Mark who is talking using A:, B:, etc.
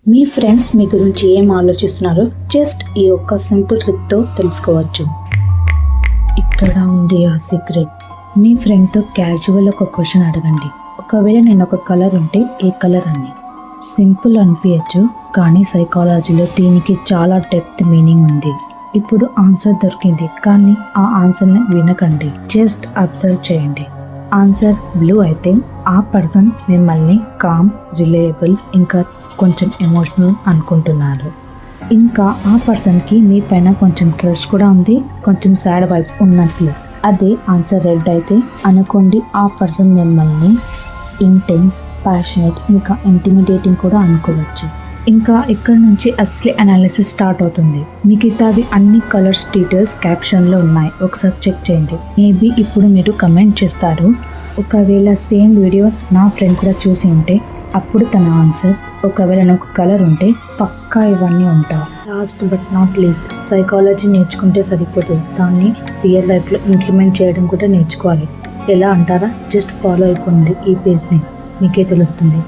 A: మీ friends మీ గురించి ఏం ఆలోచిస్తున్నారో just ఈ ఒక్క సింపుల్ ట్రిక్తో తెలుసుకోవచ్చు. ఇక్కడ ఉంది ఆ సీక్రెట్. మీ ఫ్రెండ్తో క్యాజువల్ ఒక క్వశ్చన్ అడగండి. ఒకవేళ నేను ఒక కలర్ ఉంటే ఏ కలర్ అని. సింపుల్ అనిపించచ్చు, కానీ సైకాలజీలో దీనికి చాలా డెప్త్ మీనింగ్ ఉంది. ఇప్పుడు ఆన్సర్ దొరికింది, కానీ ఆ ఆన్సర్ని వినకండి, జస్ట్ అబ్జర్వ్ చేయండి. ఆన్సర్ బ్లూ అయితే ఆ పర్సన్ మిమ్మల్ని కామ్, రిలయబుల్, ఇంకా కొంచెం ఎమోషనల్ అనుకుంటున్నారు. ఇంకా ఆ పర్సన్కి మీ పైన కొంచెం ట్రస్ట్ కూడా ఉంది, కొంచెం సాడ్ వైబ్స్ ఉన్నట్లు. అదే ఆన్సర్ రెడ్ అయితే అనుకోండి, ఆ పర్సన్ మిమ్మల్ని ఇంటెన్స్, ప్యాషనేట్, ఇంకా ఇంటిమిడేటింగ్ కూడా అనుకోవచ్చు. ఇంకా ఇక్కడ నుంచి అసలు అనాలిసిస్ స్టార్ట్ అవుతుంది. మిగతావి అన్ని కలర్స్ డీటెయిల్స్ క్యాప్షన్లో ఉన్నాయి, ఒకసారి చెక్ చేయండి. మేబీ ఇప్పుడు మీరు కమెంట్ చేస్తారు, ఒకవేళ సేమ్ వీడియో నా ఫ్రెండ్ కూడా చూసి ఉంటే అప్పుడు తన ఆన్సర్, ఒకవేళ నాకు కలర్ ఉంటే పక్కా ఇవన్నీ ఉంటా. Last but not least, psychology నేర్చుకుంటే సరిపోదు, దాన్ని రియల్ లైఫ్లో ఇంప్లిమెంట్ చేయడం కూడా నేర్చుకోవాలి. ఎలా అంటారా? జస్ట్ ఫాలో అయిపోండి ఈ పేజ్ని, మీకే తెలుస్తుంది.